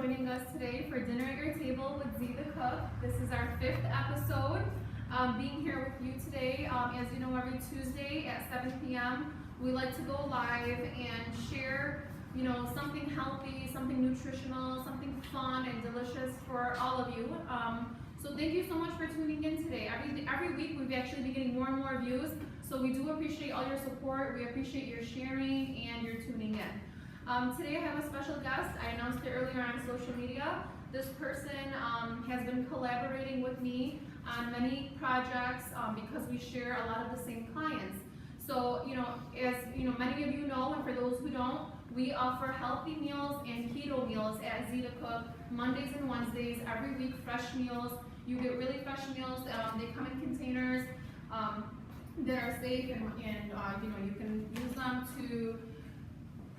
joining us today for Dinner at Your Table with ZeetheCook. This is our 5th episode. Being here with you today, as you know, every Tuesday at 7 p.m. we like to go live and share, something healthy, something nutritional, something fun and delicious for all of you. So thank you so much for tuning in today. Every week we've actually been getting more and more views, so we do appreciate all your support. We appreciate your sharing and your tuning in. Today I have a special guest. I announced it earlier on social media. This person has been collaborating with me on many projects because we share a lot of the same clients. So, as many of you know, and for those who don't, we offer healthy meals and keto meals at ZeetheCook Mondays and Wednesdays, every week, fresh meals. You get really fresh meals. They come in containers that are safe, and you can use them to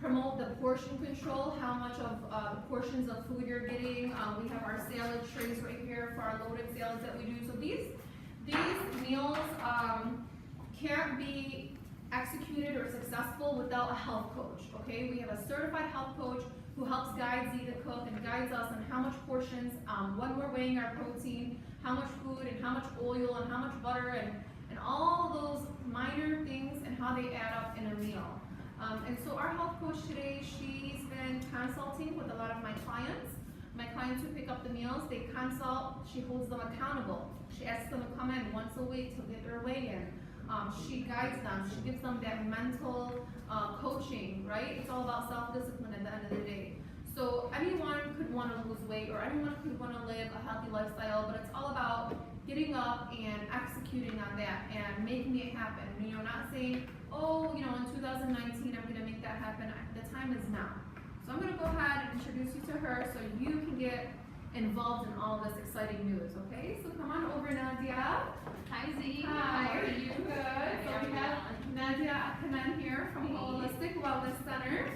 promote the portion control, how much of portions of food you're getting. We have our salad trays right here for our loaded salads that we do. So these meals can't be executed or successful without a health coach, okay? We have a certified health coach who helps guide ZeetheCook and guides us on how much portions, when we're weighing our protein, how much food and how much oil and how much butter and all those minor things and how they add up in a meal. And so our health coach today, she's been consulting with a lot of my clients. My clients who pick up the meals, they consult, she holds them accountable. She asks them to come in once a week to get their weigh in. She guides them, she gives them that mental coaching, right? It's all about self-discipline at the end of the day. So anyone could want to lose weight or anyone could want to live a healthy lifestyle, but it's all about getting up and executing on that and making it happen. Not saying, oh, in 2019 I'm going to make that happen. The time is now. So I'm going to go ahead and introduce you to her so you can get involved in all this exciting news, okay? So come on over, Nadia. Hi, Zee. Hi. How are you? Good. So we have Nadia Akanan here from Wholelistic Wellness Center.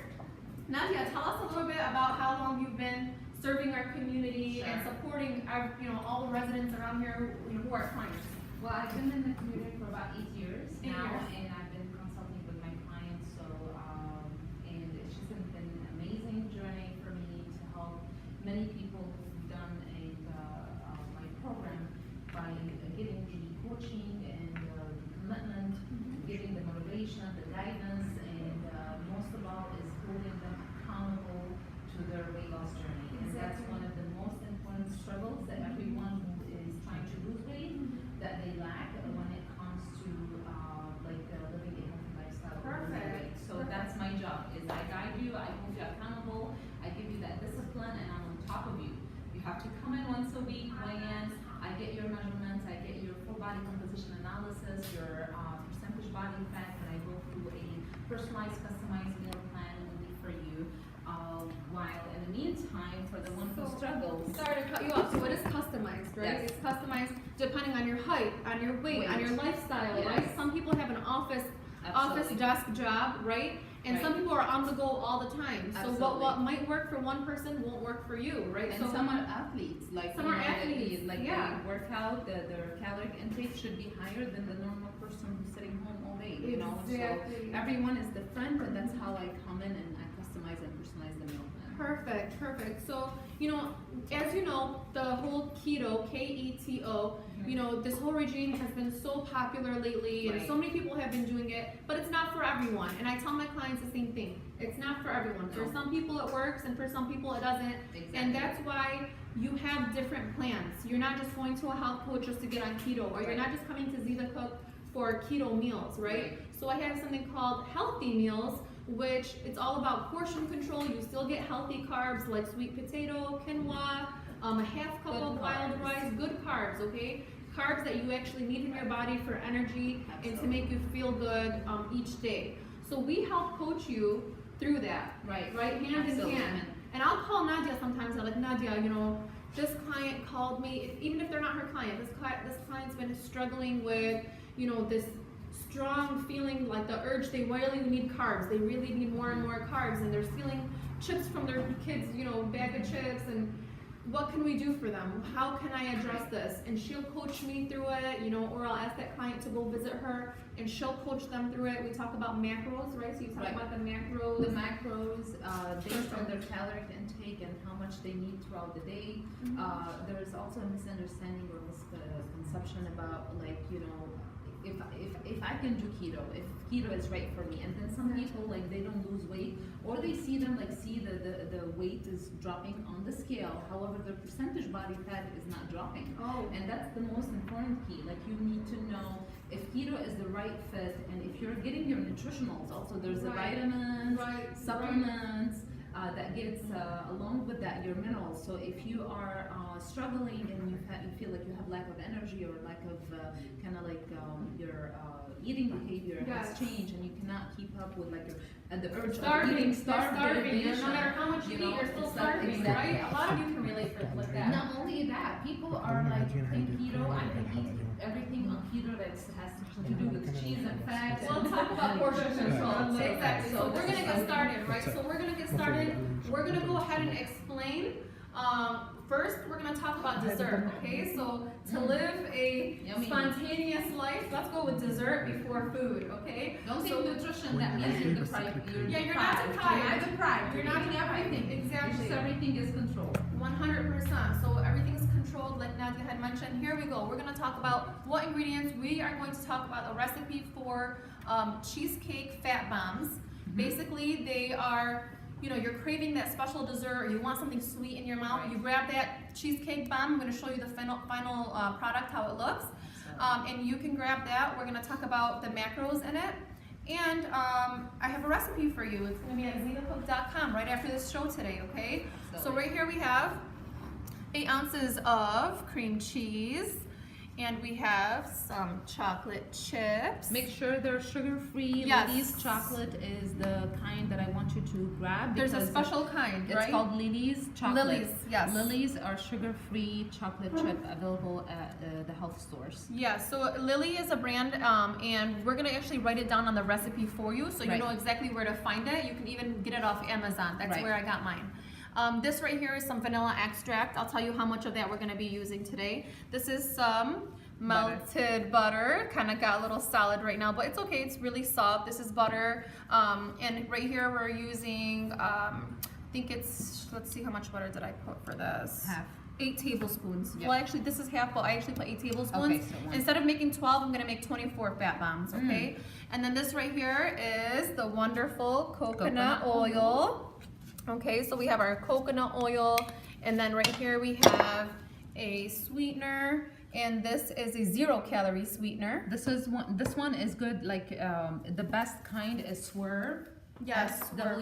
Nadia, tell us a little bit about how long you've been serving our community and supporting our, all the residents around here who are clients. Well, I've been in the community for about 8 years now, 8 years. and I've been consulting with my clients. So, and it's just been an amazing journey for me to help many people who've done my program by getting the coaching and the commitment, giving the motivation, the guidance, and most of all is holding them accountable to their weight loss journey. And that's one of the most important struggles that everyone who is trying to lose weight that they lack when it comes to living a healthy lifestyle. Perfect. So that's my job, is I guide you, I hold you accountable, I give you that discipline, and I'm on top of you. You have to come in once a week, weigh in, I get your measurements, I get your full body composition analysis, your percentage body fat, and I go through a personalized, customized meal plan only for you. While in the meantime, for the one who struggles. Sorry to cut you off. So it is customized, right? Yes. It's customized depending on your height, on your weight, on your lifestyle, Yes. right? Some people have an office desk job, right? And some people are on the go all the time. So what might work for one person won't work for you, right? And so some are athletes, some are athletes, they yeah. work out, their caloric intake should be higher than the normal person who's sitting home all day, Exactly. So everyone is different, and that's how I come in and I customize and personalize the meal plan. Perfect. So, as you know, the whole keto, K-E-T-O, this whole regime has been so popular lately, and so many people have been doing it, but it's not for everyone. And I tell my clients the same thing. It's not for everyone. For some people it works, and for some people it doesn't. Exactly. And that's why you have different plans. You're not just going to a health coach just to get on keto, or you're not just coming to ZeetheCook for keto meals, right? So I have something called healthy meals, which it's all about portion control. You still get healthy carbs like sweet potato, quinoa, a half cup of wild rice, good carbs, okay? Carbs that you actually need in your body for energy and to make you feel good each day. So we help coach you through that, right? Hand in hand. And I'll call Nadia sometimes. I'm like, Nadia, this client called me, even if they're not her client, this client's been struggling with, this strong feeling, like the urge, they really need carbs, they really need more and more carbs, and they're stealing chips from their kids, bag of chips, and what can we do for them? How can I address this? And she'll coach me through it, you know, or I'll ask that client to go visit her and she'll coach them through it. We talk about macros, right? So you talk about the macros. The macros, based on their caloric intake and how much they need throughout the day. There is also a misunderstanding or misconception about, like, you know, if I can do keto, if keto is right for me, and then some people, like, they don't lose weight, or they see them, like, see the weight is dropping on the scale, however their percentage body fat is not dropping. And that's the most important key. Like, you need to know if keto is the right fit, and if you're getting your nutritionals, also there's the vitamins, supplements, that gets along with that your minerals. So if you are struggling and you feel like you have lack of energy or lack of kind of like your eating behavior has changed and you cannot keep up with like the urge of eating, starving. No matter how much you eat, you're still starving, right? A lot of you can relate with that. Not only that, people are like, think keto, I can eat everything on keto that has to do with cheese and fat. We'll talk about portion control. Exactly. So we're gonna get started, right? So we're gonna get started. We're gonna go ahead and explain. First, we're gonna talk about dessert, okay? So to live a spontaneous life, let's go with dessert before food, okay? Don't think nutrition, that means you're deprived. You're not deprived. You're not eating everything. Exactly. Just everything is controlled. 100%. So everything is controlled, like Nadia had mentioned. Here we go. We're gonna talk about what ingredients. We are going to talk about a recipe for cheesecake fat bombs. Basically, they are, you know, you're craving that special dessert or you want something sweet in your mouth, you grab that cheesecake bomb. I'm going to show you the final product, how it looks. And you can grab that. We're going to talk about the macros in it. And I have a recipe for you. It's going to be at ZeetheCook.com right after this show today, okay? So right here we have 8 ounces of cream cheese. And we have some chocolate chips. Make sure they're sugar-free. Yes. Lily's chocolate is the kind that I want you to grab. There's a special kind, right? It's called Lily's chocolate. Lily's, yes. Lily's are sugar-free chocolate chip available at the health stores. Yeah, so Lily is a brand, and we're gonna actually write it down on the recipe for you, so you know exactly where to find it. You can even get it off Amazon. That's where I got mine. This right here is some vanilla extract. I'll tell you how much of that we're going to be using today. This is some melted butter. Kind of got a little solid right now, but it's okay. It's really soft. This is butter. And right here we're using, I think it's, let's see, how much butter did I put for this? Half. 8 tablespoons. Yep. Well, actually, this is half, but I actually put 8 tablespoons. Okay, so instead of making 12, I'm going to make 24 fat bombs, okay? And then this right here is the wonderful coconut oil. Okay, so we have our coconut oil, and then right here we have a sweetener, and this is a 0-calorie sweetener. This one is good. Like the best kind is Swerve. Yes, Swerve,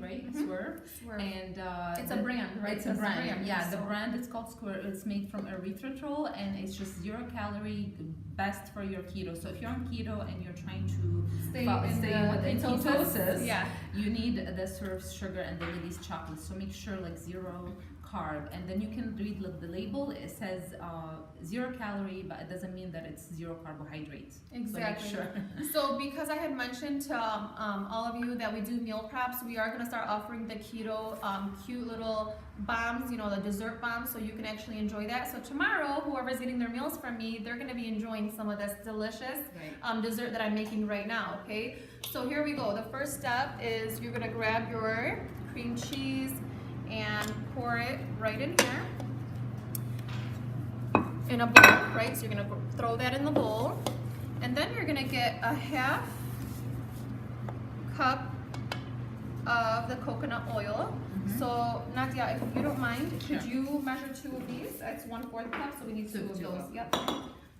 right? Swerve. And it's a brand, right? It's a brand. Yeah, the brand is called Swerve. It's made from erythritol, and it's just 0-calorie, best for your keto. So if you're on keto and you're trying to stay with ketosis, you need the Swerve sugar and the Lily's chocolate. So make sure like 0 carb, and then you can read the label. It says 0 calorie, but it doesn't mean that it's 0 carbohydrates. Exactly. So make sure. So because I had mentioned to all of you that we do meal preps, we are going to start offering the keto cute little bombs, you know, the dessert bombs, so you can actually enjoy that. So tomorrow, whoever's getting their meals from me, they're going to be enjoying some of this delicious dessert that I'm making right now, okay? So here we go. The first step is you're going to grab your cream cheese and pour it right in here in a bowl, right? So you're gonna throw that in the bowl, and then you're gonna get a half cup of the coconut oil. So Nadia, if you don't mind, could you measure 2 of these? That's 1/4 cup, so we need 2 of those. Yep.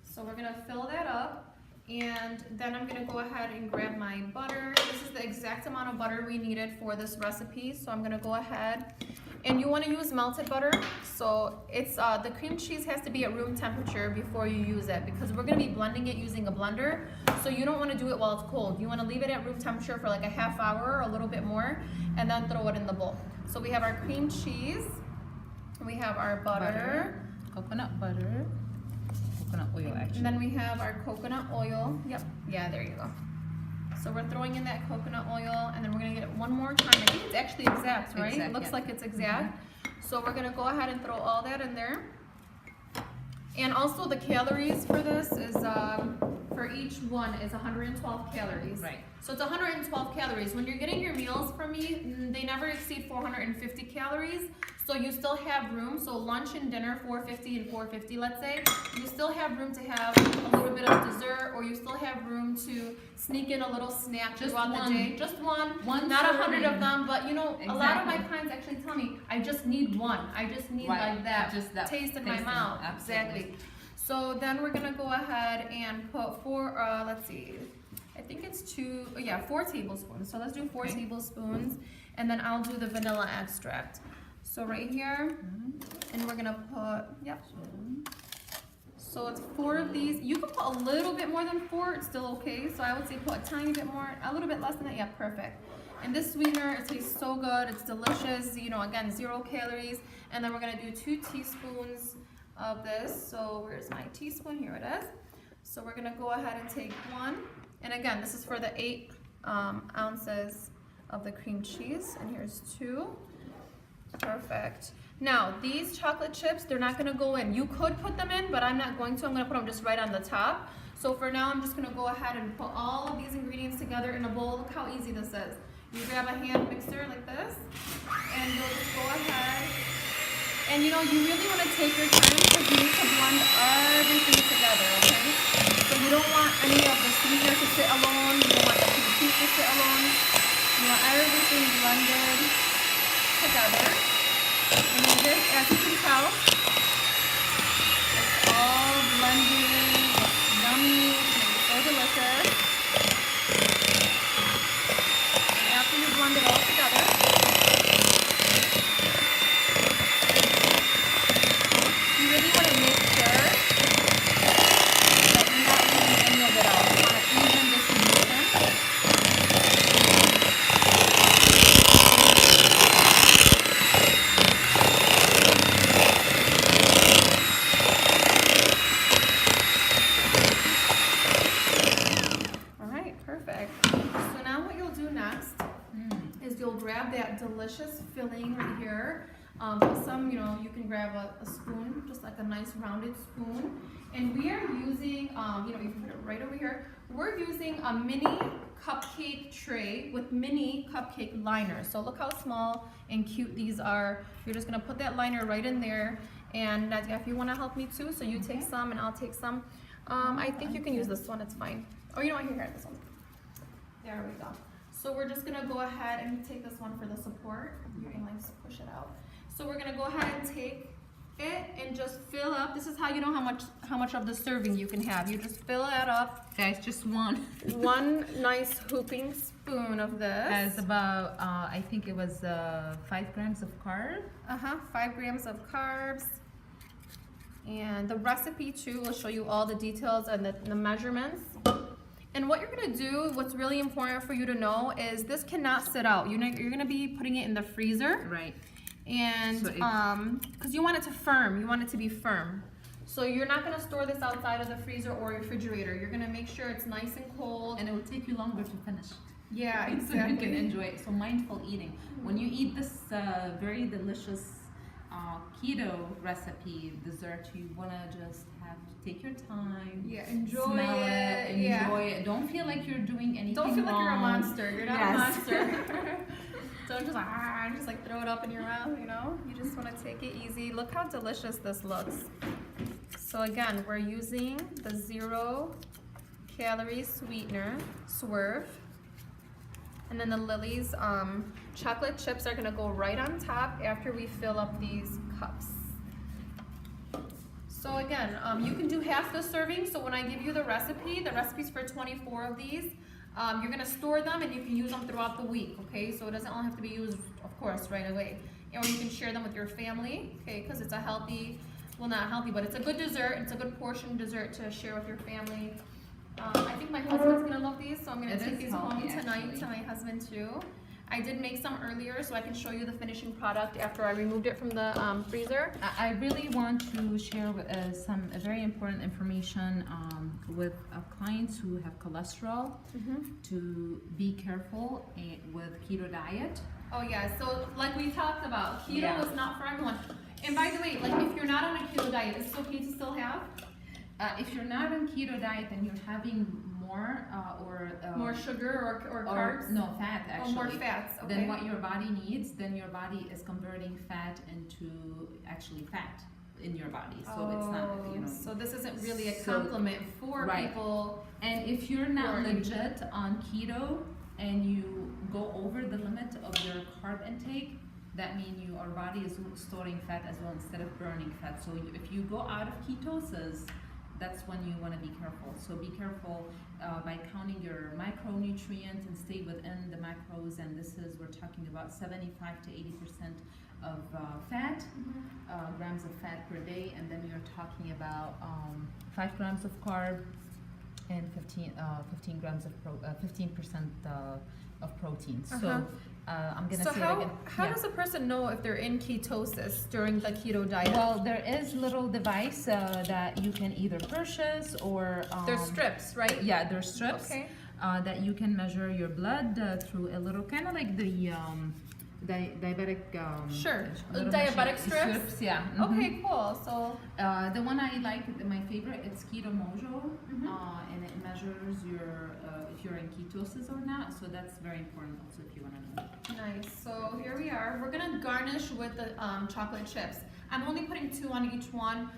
So we're gonna fill that up, and then I'm gonna go ahead and grab my butter. This is the exact amount of butter we needed for this recipe, so I'm gonna go ahead. And you want to use melted butter, so it's the cream cheese has to be at room temperature before you use it, because we're going to be blending it using a blender, so you don't want to do it while it's cold. You want to leave it at room temperature for like a half hour or a little bit more, and then throw it in the bowl. So we have our cream cheese, we have our butter. Coconut butter, coconut oil actually. And then we have our coconut oil. Yep, yeah, there you go. So we're throwing in that coconut oil, and then we're gonna get it one more time. I think it's actually exact, right? It looks like it's exact. So we're gonna go ahead and throw all that in there. And also the calories for this is, for each one is 112 calories. Right. So it's 112 calories. When you're getting your meals from me, they never exceed 450 calories. So you still have room. So lunch and dinner, 450 and 450, let's say. You still have room to have a little bit of dessert, or you still have room to sneak in a little snack throughout the day. Just one. Not 100 of them, but you know, a lot of my clients actually tell me, I just need one. I just need like that, just that taste in my mouth. Absolutely. Exactly. So then we're gonna go ahead and put let's see, I think it's 4 tablespoons. So let's do 4 tablespoons, and then I'll do the vanilla extract. So right here, and we're gonna put, so it's 4 of these. You can put a little bit more than 4, it's still okay. So I would say put a tiny bit more, a little bit less than that, yeah, perfect. And this sweetener, it tastes so good, it's delicious, you know, again, 0 calories. And then we're gonna do 2 teaspoons of this. So where's my teaspoon? Here it is. So we're gonna go ahead and take 1. And again, this is for the 8 ounces of the cream cheese. And here's 2. Perfect. Now, these chocolate chips, they're not gonna go in. You could put them in, but I'm not going to. I'm gonna put them just right on the top. So for now, I'm just gonna go ahead and put all of these ingredients together in a bowl. Look how easy this is. You grab a hand mixer like this, and you'll just go ahead. And you know, you really wanna take your time because you need to blend everything together, okay? So you don't want any of the sweetener to sit alone. You don't want the cream cheese to sit alone. You want everything blended together. And this, as you can tell, it's all blending. It's yummy. It's so delicious. And after you blend it all together, you really want to make sure that you're not leaving any of it out. You want to even distribution. Grab that delicious filling right here. Some, you know, you can grab a spoon, just like a nice rounded spoon. And we are using, you know, you can put it right over here. We're using a mini cupcake tray with mini cupcake liners. So look how small and cute these are. You're just gonna put that liner right in there. And Nadia, if you wanna help me too, so you take some and I'll take some. I think you can use this one, it's fine. Oh, you know what, here, this one. There we go. So we're just gonna go ahead and take this one for the support. You can like push it out. So we're gonna go ahead and take it and just fill up. This is how you know how much of the serving you can have. You just fill it up. Guys, just one. One nice hooping spoon of this. Has about, I think it was 5 grams of carbs. 5 grams of carbs. And the recipe too will show you all the details and the measurements. And what you're gonna do, what's really important for you to know is this cannot sit out. You're gonna be putting it in the freezer. Right. And because you want it to firm, you want it to be firm. So you're not gonna store this outside of the freezer or refrigerator. You're gonna make sure it's nice and cold. And it will take you longer to finish. Yeah, exactly. So you can enjoy it. So mindful eating. When you eat this very delicious keto recipe dessert, you wanna just have to take your time. Yeah, enjoy smell it. Enjoy it. Don't feel like you're doing anything Don't feel like you're a wrong. monster. You're not a monster. Don't just like throw it up in your mouth, you know? You just wanna take it easy. Look how delicious this looks. So again, we're using the 0 calorie sweetener, Swerve. And then the Lily's chocolate chips are gonna go right on top after we fill up these cups. So again, you can do half the serving. So when I give you the recipe's for 24 of these. You're gonna store them and you can use them throughout the week, okay? So it doesn't all have to be used, of course, right away. Or you can share them with your family, okay? Because it's a healthy, well not healthy, but it's a good dessert. It's a good portion dessert to share with your family. I think my husband's gonna love these, so I'm gonna take these home tonight to my husband too. I did make some earlier, so I can show you the finishing product after I removed it from the freezer. I really want to share some very important information with clients who have cholesterol to be careful with keto diet. Oh yeah, so like we talked about, keto Yeah. is not for everyone. And by the way, like if you're not on a keto diet, is it okay to still have If you're not on keto diet and you're having more more sugar or carbs? no, fat actually. Or more fats, okay. Than what your body needs, then your body is converting fat into actually fat in your body. So it's not, you know. So this isn't really a So- compliment for right. people. And if you're Or- not legit on keto and you go over the limit of your carb intake, that means your body is storing fat as well instead of burning fat. So if you go out of ketosis, that's when you want to be careful. So be careful by counting your micronutrients and stay within the macros. And this is, we're talking about 75 to 80% of fat, grams of fat per day. And then you're talking about 5 grams of carb and 15 grams of 15% of protein. So I'm gonna So say how, it again. how Yeah. does a person know if they're in ketosis during the keto diet? Well, there is little device that you can either purchase or There's strips, right? Yeah, there's strips Okay. that you can measure your blood through a little kind of like the diabetic. Sure. little Diabetic machine- strips? Yeah. Okay, cool. So The one I like, my favorite, it's Keto Mojo, Mhm. and it measures your if you're in ketosis or not. So that's very important also if you want to know. nice. So here we are. We're gonna garnish with the chocolate chips. I'm only putting 2 on each one.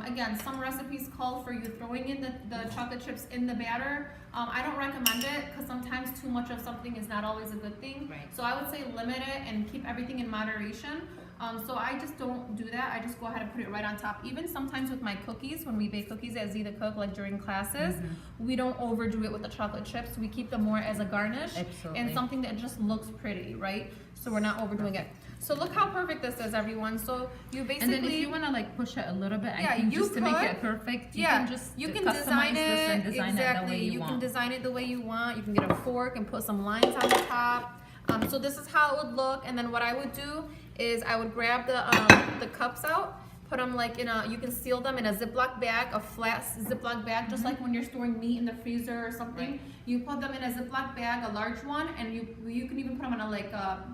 Again, some recipes call for you throwing in the chocolate chips in the batter. I don't recommend it because sometimes too much of something is not always a good thing. Right. So I would say limit it and keep everything in moderation. So I just don't do that. I just go ahead and put it right on top. Even sometimes with my cookies, when we bake cookies at ZeetheCook, like during classes, we don't overdo it with the chocolate chips. We keep them more as a garnish Absolutely. and something that just looks pretty, right? So we're not overdoing it. So look how perfect this is, everyone. So you basically, And then if you want to like push it a little bit, Yeah, I think you just to make could. it perfect, you yeah, can just you can customize design this it and design exactly. it the way you can want. design it the way you want. You can get a fork and put some lines on the top. So this is how it would look. And then what I would do is I would grab the cups out, put them like in a, you can seal them in a Ziploc bag, a flat Ziploc bag, just like when you're storing meat in the freezer or something. Right. You put them in a Ziploc bag, a large one, and you can even put them on a like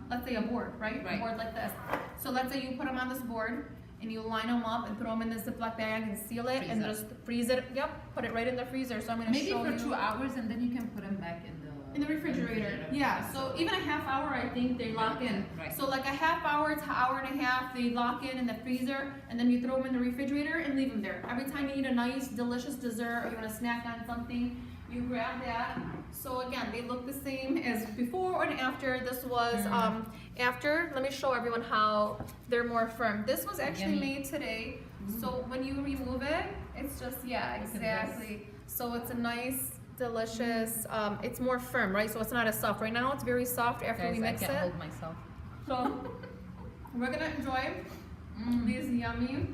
let's say a board, right? Right. A board like this. So let's say you put them on this board and you line them up and throw them in the Ziploc bag and seal it Freeze and it. just freeze it. Yep, put it right in the freezer. So I'm gonna Maybe show for you 2 hours and then you can put them back in in the refrigerator. Yeah, so even a half hour, I think they lock in. Right. So like a half hour to hour and a half, they lock in the freezer, and then you throw them in the refrigerator and leave them there. Every time you need a nice, delicious dessert or you want to snack on something, you grab that. So again, they look the same as before and after. This was after. Let me show everyone how they're more firm. This was actually Yummy. made today. So when you remove it, it's just, yeah, Look at this. exactly. So it's a nice, delicious, it's more firm, right? So it's not as soft. Right now it's very soft after Guys, we mix I can't it. hold myself. So we're gonna enjoy these yummy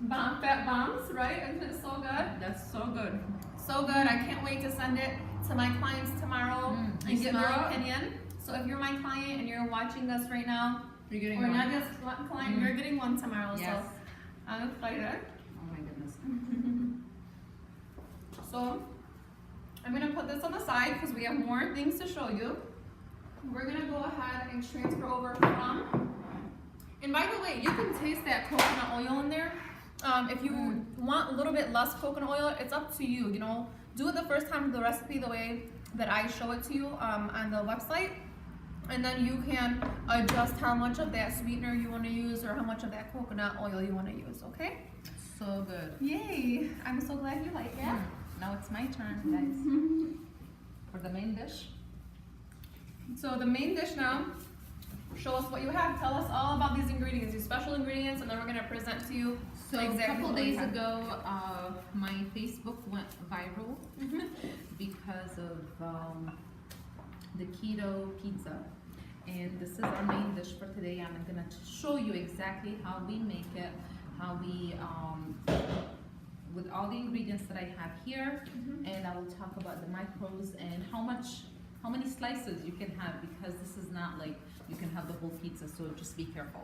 fat bombs, right? Isn't it so good? That's so good. So good. I can't wait to send it to my clients tomorrow You and get their smell it? opinion. So if you're my client and you're watching us right now, You're getting or one. Nadia's client, you're getting one tomorrow. Yes. So I'm excited. Oh my goodness. So I'm gonna put this on the side because we have more things to show you. We're gonna go ahead and transfer over from, and by the way, you can taste that coconut oil in there. If you want a little bit less coconut oil, it's up to you, you know. Do it the first time the recipe the way that I show it to you on the website. And then you can adjust how much of that sweetener you want to use or how much of that coconut oil you want to use, okay? So good. Yay! I'm so glad you like it. Now it's my turn, guys. For the main dish. So the main dish now, show us what you have. Tell us all about these ingredients, these special ingredients, and then we're gonna present to you So exactly a couple what we days have. ago, my Facebook went viral because of the keto pizza. And this is our main dish for today. I'm gonna show you exactly how we make it, how we, with all the ingredients that I have here, and I will talk about the macros and how many slices you can have, because this is not like you can have the whole pizza, so just be careful.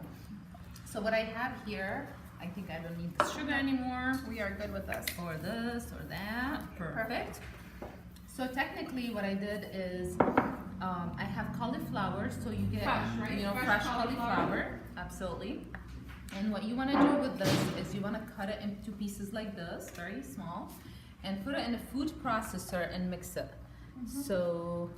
So what I have here, I think I don't need the sugar anymore, We are good with this. or this or that. Perfect. So technically what I did is I have cauliflower, so you get Fresh, right? you know, Fresh fresh cauliflower. cauliflower. Absolutely. And what you want to do with this is you want to cut it into pieces like this, very small, and put it in a food processor and mix it. So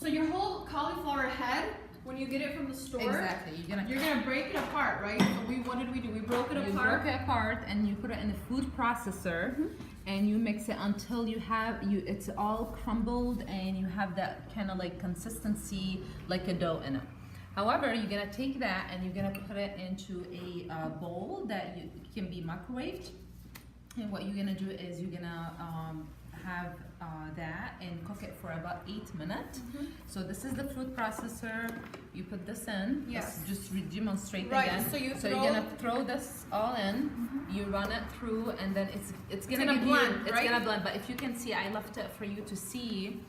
your whole cauliflower head, when you get it from the store, exactly, you're gonna break it apart, right? So what did we do? We broke it you apart. broke it apart and you put it in a food processor, and you mix it until it's all crumbled and you have that kind of like consistency like a dough in it. However, you're gonna take that and you're gonna put it into a bowl that can be microwaved. And what you're gonna do is you're gonna have that and cook it for about 8 minutes. So this is the food processor. You put this in. Yes. Just demonstrate Right, again. so you're gonna throw this all in. You run it through, and then it's gonna gonna give blend, you. It's right? gonna blend. But if you can see, I left it for you to see.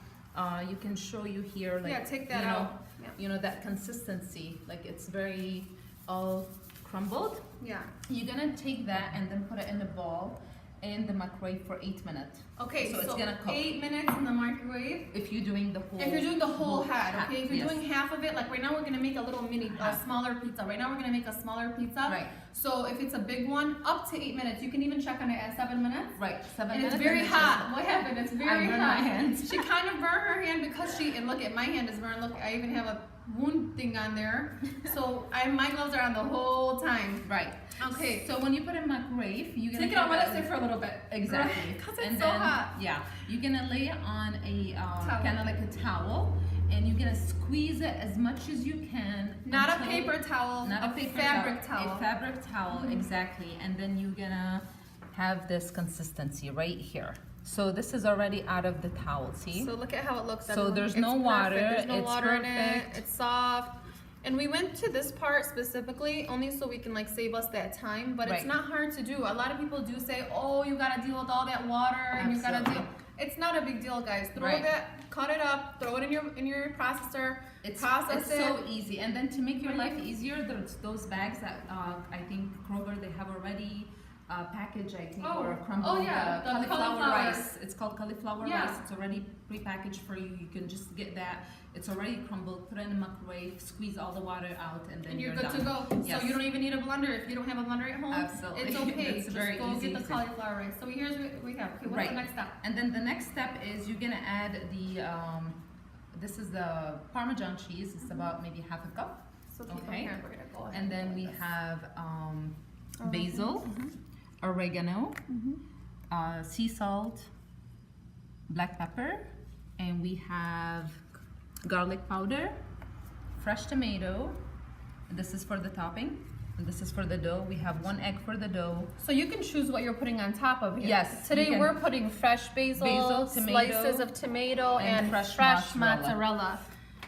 You can show you here, like, Yeah, take that you know, out. Yeah. you know, that consistency. Like it's very all crumbled. Yeah. You're gonna take that and then put it in a bowl in the microwave for 8 minutes. Okay, So it's gonna cook. 8 minutes in the microwave. If you're doing the whole. If you're doing the whole head, okay? If you're yes. doing half of it, like right now we're gonna make a little mini, Half. smaller pizza. Right now we're gonna make a smaller pizza. Right. So if it's a big one, up to 8 minutes. You can even check on it at 7 minutes. Right, 7 And minutes. it's very and hot. What happened? It's very burned hot. my hands. She kind of burned her hand because and look at my hand is burned. Look, I even have a wound thing on there. So my gloves are on the whole time. Right. Okay. So when you put it in microwave, you're gonna Take it out, put let that- it sit for a little bit. Exactly. Because it's And so then, hot. Yeah, you're gonna lay it on a Towel. kind of like a towel, and you're gonna squeeze it as much as you can. Not a until- paper towel, Not a paper fabric towel. A fabric towel, exactly. And then you're gonna have this consistency right here. So this is already out of the towel. See? So look at how it looks. So everyone. there's It's no perfect. water, There's no it's water in it. perfect. It's soft. And we went to this part specifically only so we can like save us that time. But it's Right. not hard to do. A lot of people do say, "Oh, you gotta deal with all that water and you gotta Absolutely. deal." It's not a big deal, guys. Throw Right. that, cut it up, throw it in your processor. It's process it. so easy. And then to make your life easier, there's those bags that I think Kroger they have already packaged, I think, Oh. or crumbled Oh, yeah, the cauliflower cauliflower. rice. It's called cauliflower Yeah. rice. It's already pre-packaged for you. You can just get that. It's already crumbled. Put it in the microwave. Squeeze all the water out, and then And you're you're good done. to go. Yes. So you don't even need a blender. If you don't have a blender at home, Absolutely. it's okay. It's Just very go easy get the to- cauliflower rice. So here's what we have. Okay, what's Right. the next step? And then the next step is you're gonna add the this is the Parmesan cheese. It's about maybe half a cup. So keep them Okay. here. We're gonna go ahead. And then go we like this. have basil, oregano, sea salt, black pepper, and we have garlic powder, fresh tomato. This is for the topping, and this is for the dough. We have 1 egg for the dough. So you can choose what you're putting on top of here. Yes, Today you can. we're putting fresh basil, tomato, slices of tomato, and and fresh mozzarella.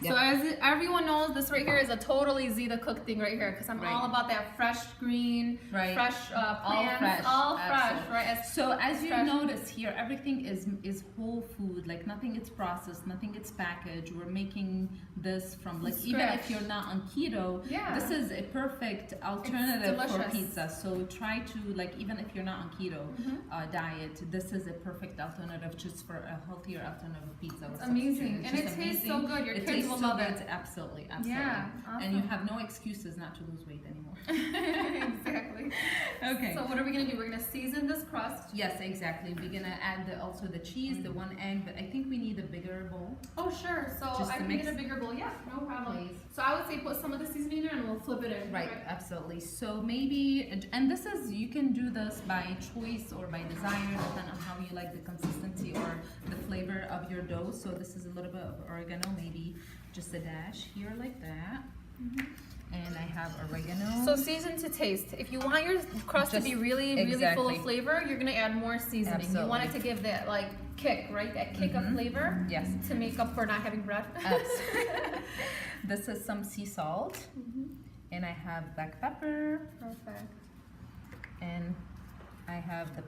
So Yep. as everyone knows, this right here is a totally ZeetheCook thing right here because I'm Right. all about that fresh green, Right. fresh plants, fresh, all fresh, absolutely. right? As So as you fresh. notice here, everything is whole food. Like nothing gets processed, nothing gets packaged. We're making this from like even if Scratch. you're not on keto, Yeah. this is a perfect alternative for delicious. pizza. So try to like even if you're not on keto Mm-hmm. diet, this is a perfect alternative just for a healthier alternative pizza. It's amazing. And just it tastes so amazing. good. Your It kids tastes will so love good. it. Absolutely, absolutely. Yeah, And you awesome. have no excuses not to lose weight anymore. Exactly. Okay. So what are we gonna do? We're gonna season this crust. Yes, exactly. We're gonna add also the cheese, the 1 egg, but I think we need a bigger bowl. Oh sure. So Just I to can mix? get a bigger bowl. Yeah, no problem. Please. So I would say put some of the seasoning in there and we'll flip it in. Right, absolutely. So maybe, and this is, you can do this by choice or by desire, depending on how you like the consistency or the flavor of your dough. So this is a little bit of oregano, maybe just a dash here like that. And I have oregano. So season to taste. If you want your crust to be Just- really, really full exactly. of flavor, you're gonna add more seasoning. You want it to Absolutely. give that like kick, right? That kick of flavor. Yes. To make up for not having bread. This is some sea salt. And I have black pepper. Perfect. And I have the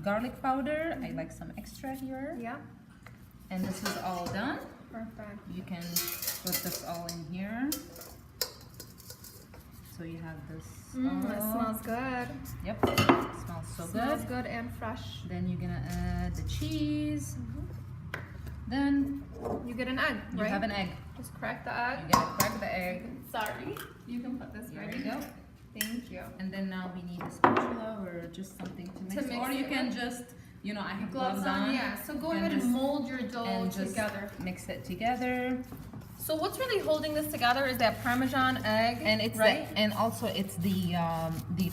garlic powder. I like some extra here. Yeah. And this is all done. Perfect. You can put this all in here. So you have this. It all. smells good. Yep. It smells so Smells good. good and fresh. Then you're gonna add the cheese. Then You get an egg, you right? have an egg. Just crack the egg. You gotta crack the egg. Sorry. You can put this There right you go. Thank you. And then now we need a spatula or just something to mix. mix Or you it can with. just, you know, I have gloves on. Yeah, so go and ahead and just- mold your dough and just together. mix it together. So what's really holding this together is that Parmesan egg, And it's right? and also it's the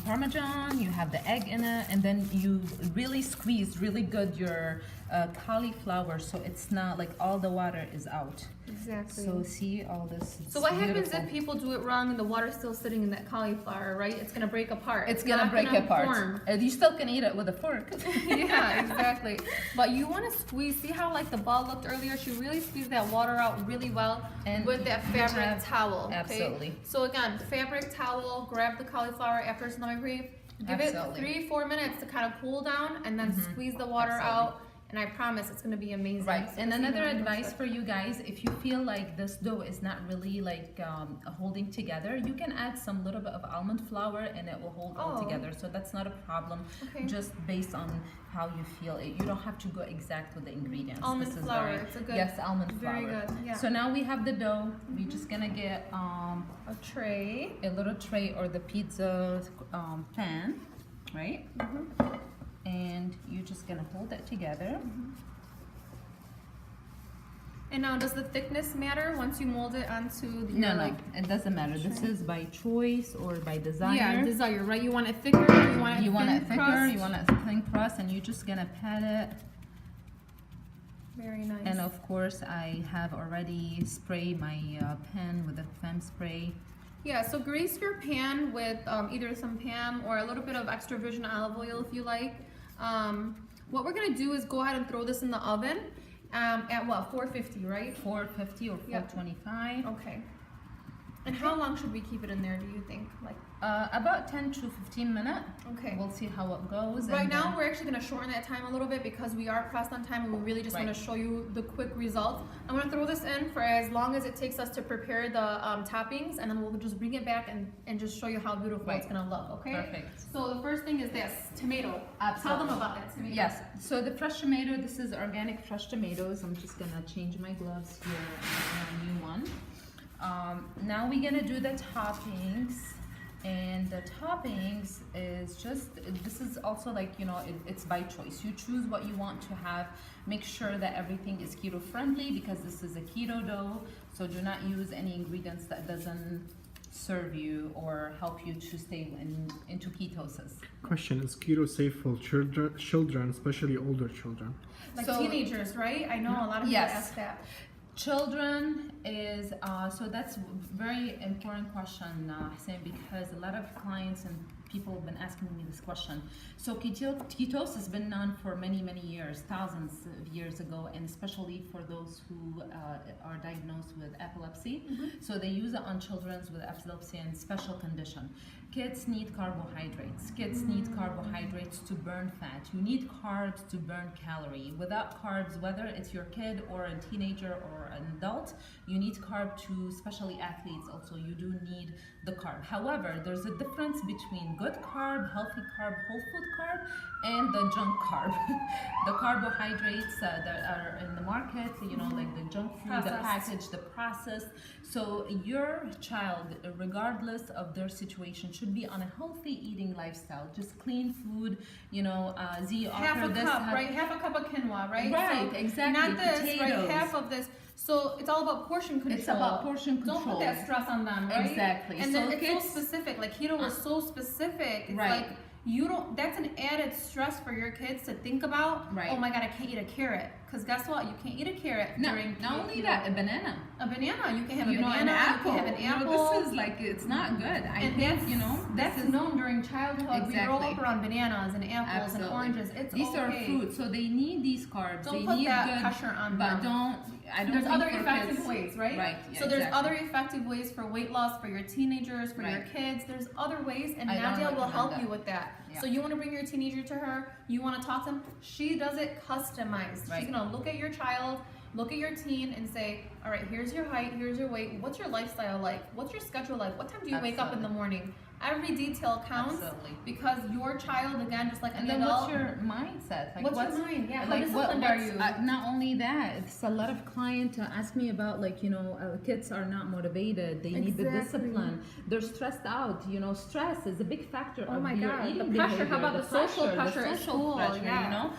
Parmesan. You have the egg in it, and then you really squeeze really good your cauliflower, so it's not like all the water is out. Exactly. So see all this. So what happens beautiful. if people do it wrong and the water's still sitting in that cauliflower, right? It's gonna break apart. It's gonna not break gonna apart. form. You still can eat it with a fork. Yeah, exactly. But you want to squeeze. See how like the ball looked earlier? She really squeezed that water out really well And with that you fabric have- towel. Okay? absolutely. So again, fabric towel. Grab the cauliflower after it's not brief. Give Absolutely. it 3-4 minutes to kind of cool down, and then squeeze the water Absolutely. out. And I promise it's gonna be amazing. Right, So and this another even looks advice like- for you guys, if you feel like this dough is not really like holding together, you can add some little bit of almond flour and it will hold all Oh. together. So that's not a problem, Okay. just based on how you feel it. You don't have to go exact with the ingredients. Almond This is flour, very- it's a good- yes, almond flour. very good, yeah. So now we have the dough. We're just gonna get a tray. a little tray or the pizza pan, right? And you're just gonna hold it together. And now, does the thickness matter once you mold it onto the No, like, it doesn't matter. This is by choice or by desire. Yeah, desire, right? You want it thicker, or you want it You want thin it thicker, crust? you want it thin crust, and you're just gonna pat it. Very nice. And of course, I have already sprayed my pan with a femme spray. Yeah, so grease your pan with either some Pam or a little bit of extra virgin olive oil if you like. What we're gonna do is go ahead and throw this in the oven at what, 450, right? 450 or Yep. 425. Okay. And how long should we keep it in there, do you think? Like, About 10 to 15 minutes. okay. We'll see how it goes. Right and now, then- we're actually going to shorten that time a little bit because we are pressed on time and we really just want to Right. show you the quick results. I'm going to throw this in for as long as it takes us to prepare the toppings, and then we'll just bring it back and just show you how beautiful it's Right. going to look, okay? Perfect. So the first thing is this, tomato. Tell Absolutely. them about that tomato. Yes, so the fresh tomato, this is organic fresh tomatoes. I'm just gonna change my gloves here and a new one. Now we're gonna do the toppings, and the toppings is just, this is also like, you know, it's by choice. You choose what you want to have. Make sure that everything is keto friendly because this is a keto dough, so do not use any ingredients that doesn't serve you or help you to stay into ketosis. Question: is keto safe for children, especially older children? Like So- teenagers, right? I know a lot of people Yes. ask that. Children is so that's very important question, Hussein, because a lot of clients and people have been asking me this question. So ketosis has been known for many years, thousands of years ago, and especially for those who are diagnosed with epilepsy. So they use it on children with epilepsy and special condition. Kids need carbohydrates. Kids need carbohydrates to burn fat. You need carbs to burn calorie. Without carbs, whether it's your kid or a teenager or an adult, you need carb to, especially athletes also, you do need the carb. However, there's a difference between good carb, healthy carb, whole food carb, and the junk carb. The carbohydrates that are in the market, you know, like the junk food, the Processed. package, the processed. So your child, regardless of their situation, should be on a healthy eating lifestyle. Just clean food, you know, Zee Half offer a this. cup, right? Half a cup of quinoa, right? Right, So exactly. Not this, Potatoes. right? Half of this. So it's all about portion control. It's about portion control. Don't put that stress on them, right? Exactly. And So then it's kids- so specific. Like keto was so specific. It's Right. like you don't. That's an added stress for your kids to think about. Right. Oh my God, I can't eat a carrot. Because guess what? You can't eat a carrot No, during. not only keto. that, a banana. A banana. You can have You a know, banana. an apple. You can have an You know, apple. this is like, it's not good. I and think, that's, you know, that's this is known during childhood. We grow Exactly. up around bananas and apples absolutely. and oranges. It's These okay. are fruits, so they need these carbs. Don't they put need that good, pressure on but them. I don't There's think other for effective kids- ways, right? Right. Yeah, So there's exactly. other effective ways for weight loss for your teenagers, for your Right. kids. There's other ways, and I don't Nadia will recommend help that. you with that. Yeah. So you want to bring your teenager to her, you want to talk to them. She does it customized. Right. She's gonna look at your child, look at your teen, and say, all right, here's your height, here's your weight. What's your lifestyle like? What's your schedule like? What time do you wake up in the morning? every detail counts. Absolutely. Because your child, again, just like And any then adult. what's your mindset? Like, What's your mind? Yeah, how like disciplined are you? not only that, it's a lot of clients ask me about, like, you know, kids are not motivated. They need the Exactly. discipline. They're stressed out. You know, stress is a big factor Oh of my your God, eating the pressure. behavior. How about the social pressure at social school? pressure, Yeah. you know?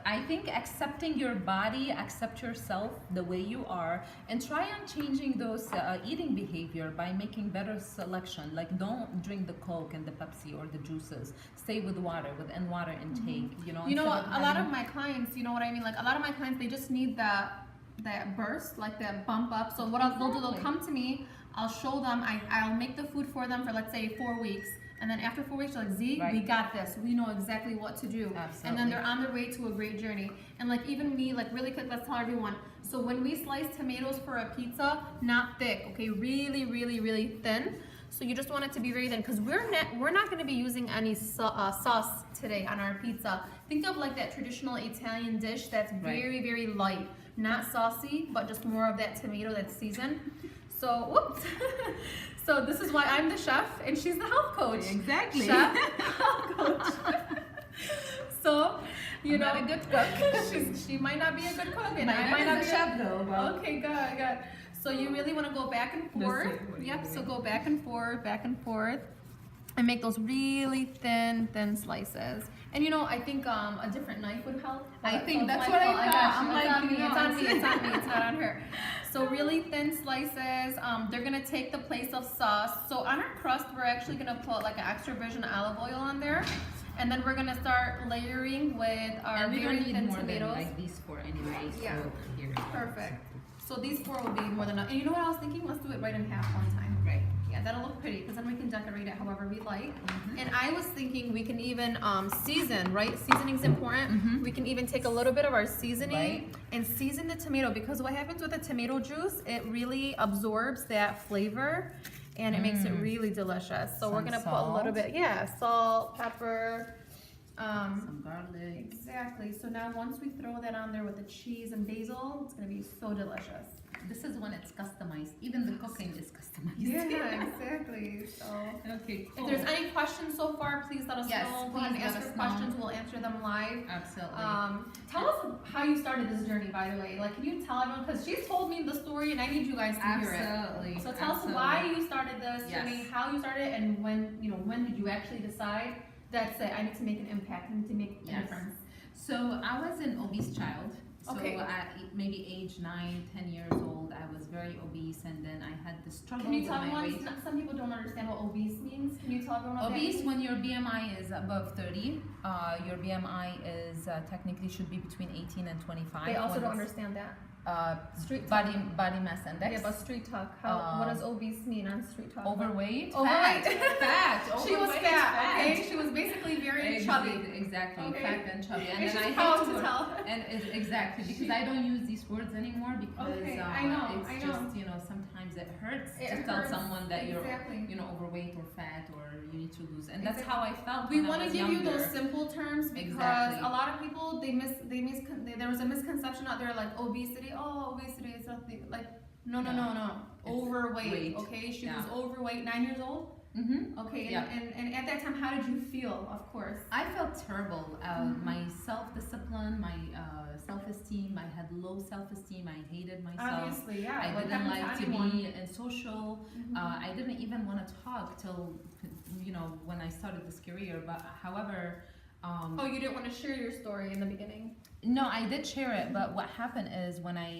I think accepting your body, accept yourself the way you are, and try on changing those eating behavior by making better selection. Like, don't drink the Coke and the Pepsi or the juices. Stay with water, within water intake. You know, You know what? instead of A lot of having- my clients, you know what I mean? Like a lot of my clients, they just need that burst, like that bump up. So what they'll do, they'll come to me. I'll show them. I'll make the food for them for, let's say, 4 weeks. And then after 4 weeks, they're like, Z, Right. we got this. We know exactly what to do. Absolutely. And then they're on their way to a great journey. And like even me, like really quick, let's tell everyone. So when we slice tomatoes for a pizza, not thick, okay? Really, really, really thin. So you just want it to be very thin because we're not going to be using any sauce today on our pizza. Think of like that traditional Italian dish that's very, very light, not saucy, but just more of that tomato that's seasoned. So, whoops. So this is why I'm the chef and she's the health coach. Exactly. Chef, health coach. So, you know, I'm not a good cook. she might not be a good cook, and My I name might is not a be chef though. But Okay, good. So you really want to go back and forth. what Yep. you're So doing. go back and forth, and make those really thin slices. And you know, I think a different knife would help. I but- think so that's it's what my I fault. thought. got I'm you. like, it's on you me. know, It's on me. It's on me. It's not on her. So really thin slices. They're gonna take the place of sauce. So on our crust, we're actually gonna put like an extra virgin olive oil on there. And then we're gonna start layering with our and we very don't need thin more tomatoes. than like these four anyway. Yeah. So here. Perfect. So these 4 will be more than enough. And you know what I was thinking? Let's do it right in half one time. Right. Yeah, that'll look pretty because then we can decorate it however we like. And I was thinking we can even season, right? Seasoning's important. We can even take a little bit of our seasoning Right. and season the tomato because what happens with the tomato juice, it really absorbs that flavor and it makes it really delicious. So we're Some gonna put a little salt. bit, salt, pepper. Some garlic. Exactly. So now once we throw that on there with the cheese and basil, it's gonna be so delicious. This is when it's customized. Even the cooking is customized. Yeah, exactly. So Okay, if cool. there's any questions so far, please let us Yes, know. Go ahead and please ask let your us know. questions. We'll answer them live. Absolutely. Tell us how you started this journey, by the way. Like, can you tell everyone? Because she's told me the story, and I need you guys to hear it. Absolutely. So tell us why you started this journey, Yes. how you started, and when did you actually decide? That's it. I need to make an impact. I need to make a Yes. difference. So I was an obese child. So Okay. at maybe age 9, 10 years old, I was very obese, and then I had the struggle Can you with tell my everyone? weight. Some people don't understand what obese means. Can you tell everyone what Obese, that when your BMI is above 30, your BMI is technically should be between 18 and 25. means? They also When don't it's, understand that. Street body mass index. Yeah, but street talk. What does obese mean on street talk? Overweight, Overweight. fat. She was Overweight, fat. Okay, she was basically very chubby. Exactly, Okay. fat and chubby. And It's then just I proud hate to to tell. And exactly, because I don't use these words anymore because Okay, I know, it's I know. just, sometimes it hurts It to tell hurts, someone that exactly. you're, overweight or fat or you need to lose. And that's Exactly. how I felt We when I want to was give you younger. those simple terms because Exactly. a lot of people there was a misconception out there like obesity. Oh, obesity is nothing. Like no. It's Overweight. weight. Okay, she Yeah. was overweight, 9 years old. Mm-hmm. Okay, Yeah. and at that time, how did you feel? Of course. I felt terrible. My self-discipline, my self-esteem, I had low self-esteem. I hated myself. Obviously, yeah. I like didn't happens like to anyone. be in social. I didn't even want to talk till, when I started this career. But however, Oh, you didn't want to share your story in the beginning. no, I did share it. But what happened is when I,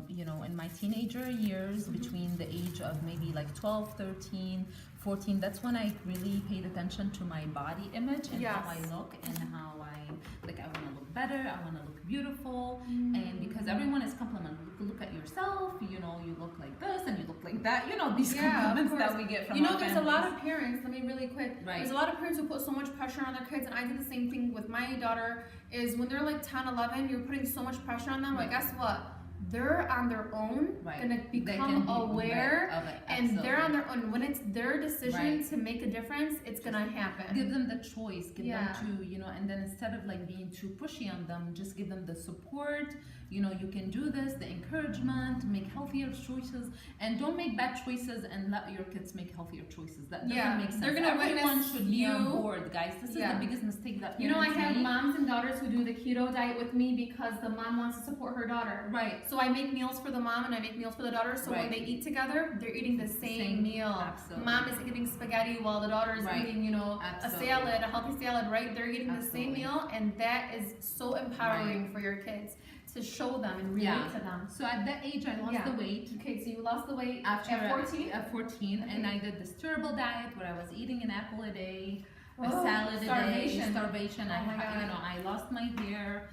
in my teenager years, between the age of maybe like 12, 13, 14, that's when I really paid attention to my body image and how I Yes. look and how I want to look better. I want to look beautiful. And because everyone is complimenting, look at yourself, you look like this and you look like that, these Yeah, of compliments that course. we get from There's a lot of parents, let me really quick. Right. There's a lot of parents who put so much pressure on their kids, and I did the same thing with my daughter, is when they're like 10, 11, you're putting so much pressure on them, but Right. guess what? they're on their own gonna become aware, of it. and they're on their own. When it's their decision to make a difference, it's gonna happen. Give them the choice, give them to, you know, and then instead of like being too pushy on them, just give them the support. You know, you can do this, the encouragement, make healthier choices, and don't make bad choices and let your kids make healthier choices. That doesn't make sense. They're gonna Everyone should be on board, guys. This is the biggest mistake that you know, I have make. moms and daughters who do the keto diet with me because the mom wants to support her daughter. Right. So I make meals for the mom and I make meals for the daughter. So when they eat together, they're eating the same meal. Absolutely. Mom is eating spaghetti while the daughter is eating, you know, a salad, a healthy salad. Right? They're eating the same meal, and that is so empowering for your kids. To show them and relate to them. So at that age, I lost the weight. Okay, so you lost the weight after at 14? At 14, and I did this terrible diet where I was eating an apple a day, a salad a day, starvation. I lost my hair.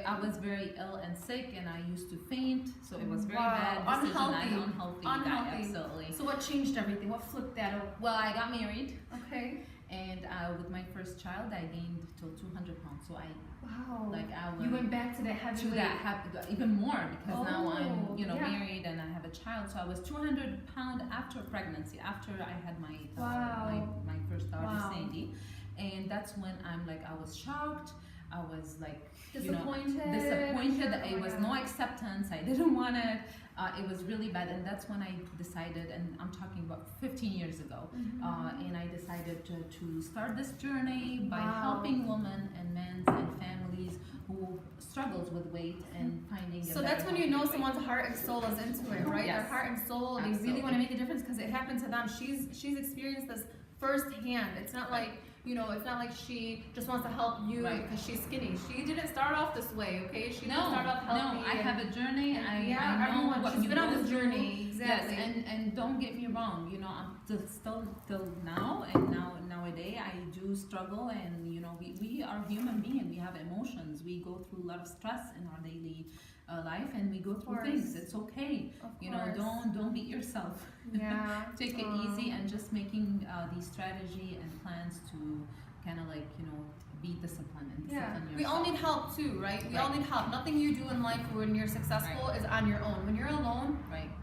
I was very ill and sick, and I used to faint, so it was very bad. Unhealthy diet, absolutely. So what changed everything? What flipped that over? Well, I got married. Okay. And with my first child, I gained till 200 pounds. So you went back to that heavy weight. Even more, because now I'm, you know, married and I have a child. So I was 200 pounds after pregnancy, after I had my first daughter, Sandy. And that's when I was shocked. I was like, disappointed. It was no acceptance. I didn't want it. It was really bad, and that's when I decided, and I'm talking about 15 years ago, and I decided to start this journey by helping women and men and families who struggles with weight and finding. So that's when you know someone's heart and soul is into it, right? Their heart and soul, they really want to make a difference because it happened to them. She's experienced this firsthand. It's not like, you know, it's not like she just wants to help you because she's skinny. She didn't start off this way, okay? She didn't start off healthy. No, I have a journey. I know what she's been on this journey. Exactly. Yes, and don't get me wrong. You know, I'm still till now, and nowadays I do struggle, and you know, we are human beings. We have emotions. We go through a lot of stress in our daily life, and we go through things. It's okay. You know, don't beat yourself. Yeah. Take it easy, and just making these strategy and plans to kind of like, you know, be disciplined and discipline yourself. We all need help too, right? We all need help. Nothing you do in life when you're successful is on your own. When you're alone,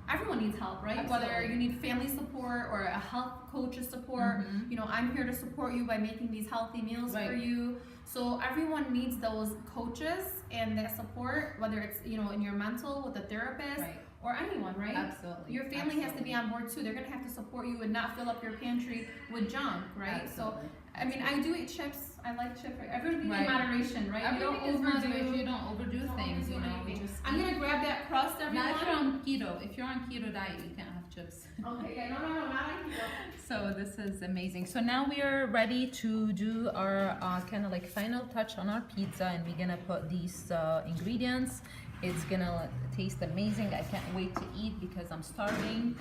everyone needs help, right? Absolutely. Whether you need family support or a health coach's support, you know, I'm here to support you by making these healthy meals for you. So everyone needs those coaches and that support, whether it's, you know, in your mental with a therapist or anyone, right? Absolutely. Your family has to be on board too. They're gonna have to support you and not fill up your pantry with junk, right? Absolutely. So, I mean, I do eat chips. I like chips. Everything in moderation, right? Everything is moderation. You don't overdo things. You know, I'm gonna grab that crust, everyone. Not if you're on keto. If you're on keto diet, you can't have chips. Okay. Yeah. No, not on keto. So this is amazing. So now we are ready to do our kind of like final touch on our pizza, and we're gonna put these ingredients. It's gonna taste amazing. I can't wait to eat because I'm starving.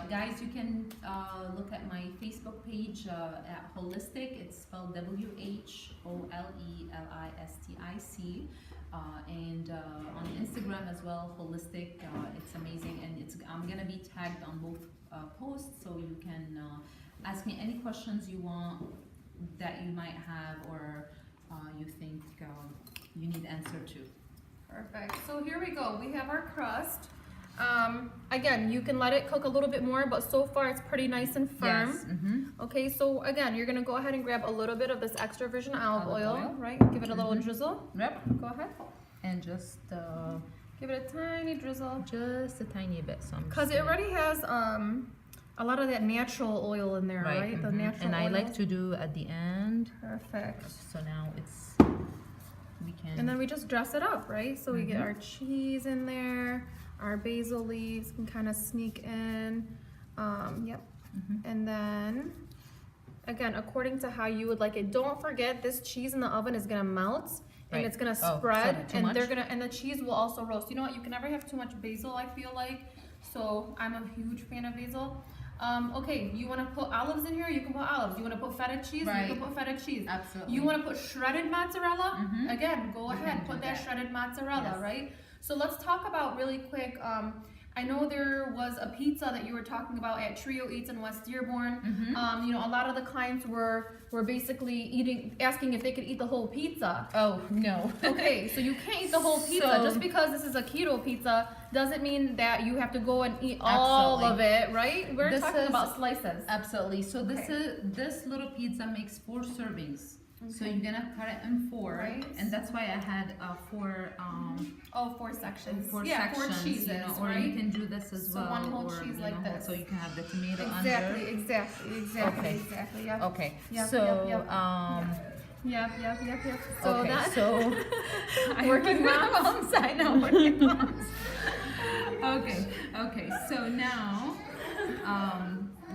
Guys, you can look at my Facebook page at Wholelistic. It's spelled WHOLELISTIC. And on Instagram as well, Wholelistic. It's amazing, and I'm gonna be tagged on both posts, so you can ask me any questions you want that you might have, or you think you need answer to. Perfect. So here we go. We have our crust. Again, you can let it cook a little bit more, but so far it's pretty nice and firm. Yes. Okay, so again, you're gonna go ahead and grab a little bit of this extra virgin olive oil, right? Give it a little drizzle. Yep. Go ahead. And just give it a tiny drizzle. Just a tiny bit. So because it already has a lot of that natural oil in there, right? The natural and oil. I like to do at the end. Perfect. So now we can. And then we just dress it up, right? So we get our cheese in there. Our basil leaves can kind of sneak in. Yep. And then, again, according to how you would like it. Don't forget, this cheese in the oven is gonna melt and it's gonna spread, and and the cheese will also roast. You know what? You can never have too much basil, I feel like. So I'm a huge fan of basil. Okay, you want to put olives in here? You can put olives. You want to put feta cheese? You can put feta cheese. Absolutely. You want to put shredded mozzarella? Again, go ahead, put that shredded mozzarella, right? So let's talk about really quick. I I know there was a pizza that you were talking about at Trio Eats in West Dearborn. You know, a lot of the clients were basically asking if they could eat the whole pizza. Oh, no. Okay, so you can't eat the whole pizza. So- Just because this is a keto pizza doesn't mean that you have to go and eat all of it, right? We're This talking is- about slices. Absolutely. So Okay. this little pizza makes 4 servings. So you're gonna cut it in 4, Right. and that's why I had 4 4 sections. 4 yeah, sections. 4 cheeses, you know, or right? you can do this as So well. one whole or, cheese you like know, this. So you can have the tomato Exactly, under. exactly, Okay. exactly. Yep. Okay. Yep, So yep. Yep. So okay. that So Working moms. I know working moms. Okay. So now.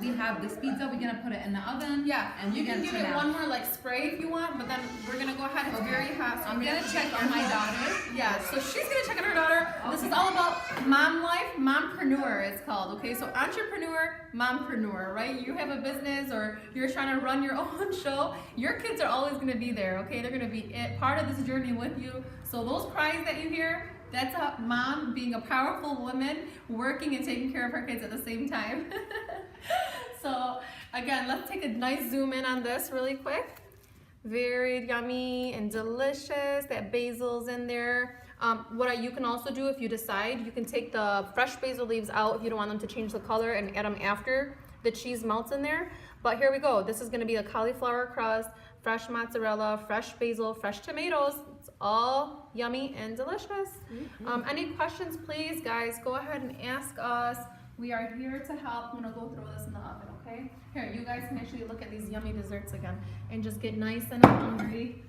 We have this pizza. We're gonna put it in the oven. yeah, and you we're can gonna give turn it out. one more like spray if you want, but then we're gonna go ahead. It's very hot. So I'm we gonna have to check be on my careful. daughter. Yeah, so she's gonna check on her daughter. This is all about mom life, mompreneur it's called, okay? So entrepreneur, mompreneur, right? You have a business or you're trying to run your own show, your kids are always gonna be there, okay? They're gonna be part of this journey with you. So those cries that you hear, that's a mom being a powerful woman, working and taking care of her kids at the same time. So again, let's take a nice zoom in on this really quick. Very yummy and delicious. That basil's in there. You can also do if you decide, you can take the fresh basil leaves out if you don't want them to change the color and add them after the cheese melts in there. But here we go. This is gonna be a cauliflower crust, fresh mozzarella, fresh basil, fresh tomatoes. It's all yummy and delicious. Any questions, please, guys, go ahead and ask us. We are here to help. I'm gonna go throw this in the oven, okay? Here, you guys can actually look at these yummy desserts again and just get nice and hungry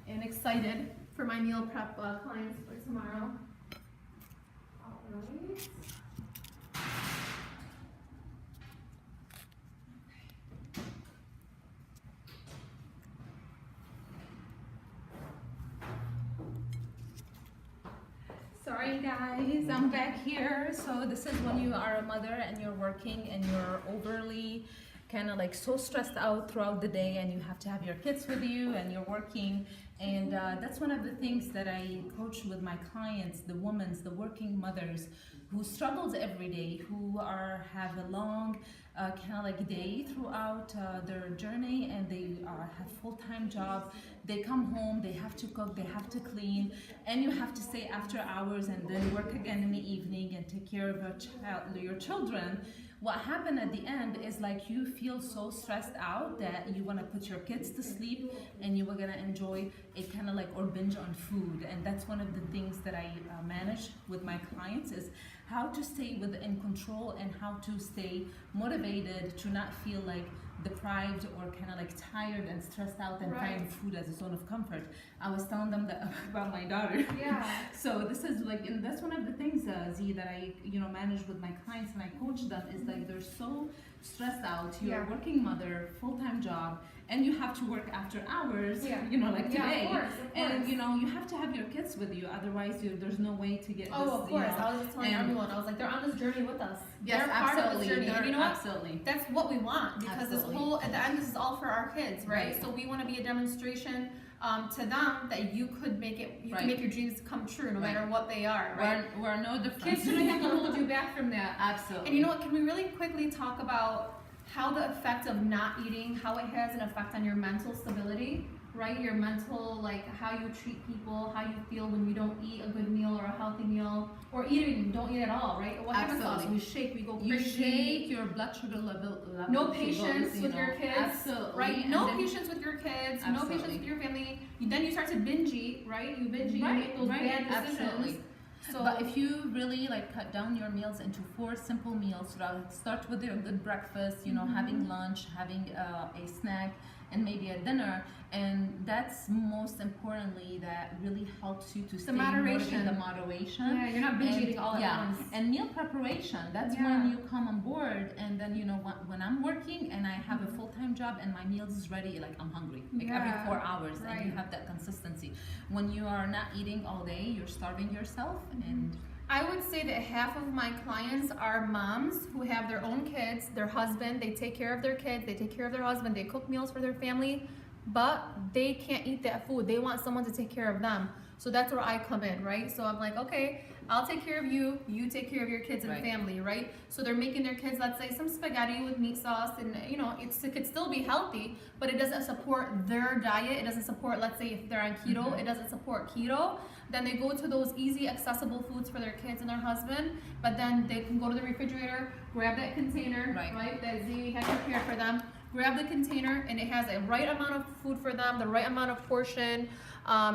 and excited for my meal prep clients for tomorrow. All right. Sorry guys, I'm back here. So this is when you are a mother and you're working and you're overly kind of like so stressed out throughout the day and you have to have your kids with you and you're working. And that's one of the things that I coach with my clients, the women, the working mothers who struggles every day, who have a long kind of like day throughout their journey, and they have full-time job. They come home, they have to cook, they have to clean, and you have to stay after hours and then work again in the evening and take care of your children. What happened at the end is like you feel so stressed out that you want to put your kids to sleep and you were going to enjoy a kind of like or binge on food. And that's one of the things that I manage with my clients is how to stay within control and how to stay motivated to not feel like deprived or kind of like tired and stressed out and find food as a zone of comfort. I was telling them that about my daughter. Yeah. So this is like, and that's one of the things, Zee, that I manage with my clients and I coach them is like they're so stressed out. You're a working mother, full-time job, and you have to work after hours. Like today. Of course. And you have to have your kids with you, otherwise there's no way to get. Oh, this, of course. I was just telling everyone. I was like, they're on this journey with us. Yes, they're part of this absolutely. journey. And you know what? Absolutely. That's what we want because Absolutely. this whole at the end, this is all for our kids, right? Right. So we want to be a demonstration to them that you could make it. You can Right. make your dreams come true, no matter what they are, right? We're no different. Kids shouldn't have to hold you back from that. Absolutely. And you know what? Can we really quickly talk about how the effect of not eating, how it has an effect on your mental stability, right? Your mental, like how you treat people, how you feel when you don't eat a good meal or a healthy meal, or even don't eat at all, right? What happens to us? Absolutely. We shake, we go You crazy. shake, your blood sugar level No goes, patience with your kids, Absolutely. right? And No then- patience with your kids, no Absolutely. patience with your family. Then you start to binge eat, right? You binge eat, you make those bad decisions. Absolutely. So, But if you really like cut down your meals into 4 simple meals, start with your good breakfast, having lunch, having a snack, and maybe a dinner, and that's most importantly that really helps you to stay moderation. in the moderation. yeah, you're not binge eating all at Yeah, once. and meal preparation, that's Yeah. when you come on board and then when I'm working and I have a full-time job and my meals is ready, like I'm hungry, like Yeah, every 4 hours, and you right. have that consistency. When you are not eating all day, you're starving yourself, and I would say that half of my clients are moms who have their own kids, their husband, they take care of their kids, they take care of their husband, they cook meals for their family, but they can't eat that food. They want someone to take care of them. So that's where I come in, right? So I'm like, okay, I'll take care of you, you take care of your kids and Right. family, right? So they're making their kids, let's say, some spaghetti with meat sauce, and you know, it could still be healthy, but it doesn't support their diet. It doesn't support, let's say, if they're on keto, Mhm. it doesn't support keto. Then they go to those easy, accessible foods for their kids and their husband, but then they can go to the refrigerator, grab that container, Right. that Zee had prepared for them, grab the container, and it has a right amount of food for them, the right amount of portion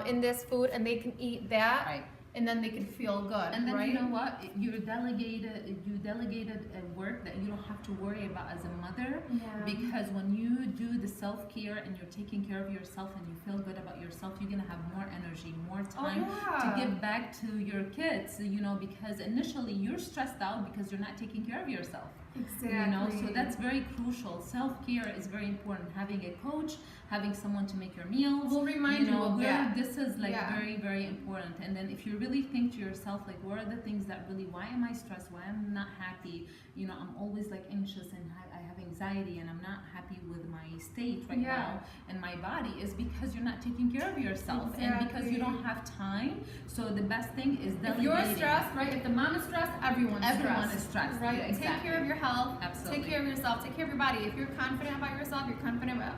in this food, and they can eat that, Right. and then they can feel good, And then right? you know what? You delegated a work that you don't have to worry about as a mother. Yeah. Because when you do the self-care and you're taking care of yourself and you feel good about yourself, you're gonna have more energy, more time to give back to your kids, you know, because initially you're stressed out because you're not taking care of yourself. Exactly. You know, so that's very crucial. Self-care is very important. Having a coach, having someone to make your meals. We'll remind you of that. This is like Yeah. very, very important. And then if you really think to yourself, like, what are the things that really, why am I stressed? Why am I not happy? You know, I'm always like anxious and I have anxiety and I'm not happy with my state right now and my body, is because you're not taking care of yourself and because you don't have time. So the best thing is delegating. If you're stressed, right? If the mom is stressed, everyone is stressed. right? Yeah, exactly. Take care of your health. Absolutely. Take care of yourself. Take care of your body. If you're confident about yourself, you're confident about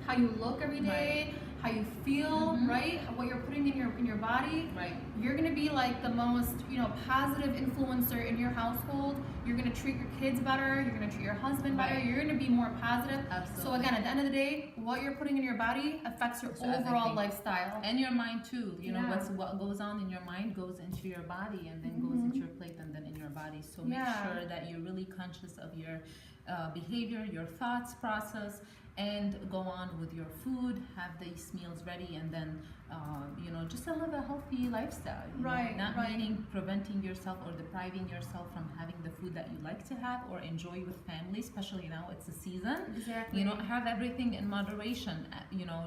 how you look every day, how you feel, Mhm. right? What you're putting in your body. Right. You're gonna be like the most, positive influencer in your household. You're gonna treat your kids better. You're gonna treat your husband better. Right. You're gonna be more positive. Absolutely. So again, at the end of the day, what you're putting in your body affects your It's overall everything. lifestyle. And your mind too. You know, Yeah. what goes on in your mind goes into your body and then goes Mhm. into your plate and then in your body. So make Yeah. sure that you're really conscious of your behavior, your thoughts process, and go on with your food. Have these meals ready, and then just to live a healthy lifestyle. You know, Right, not right. meaning preventing yourself or depriving yourself from having the food that you like to have or enjoy with family, especially now it's the season. Exactly. You know, have everything in moderation.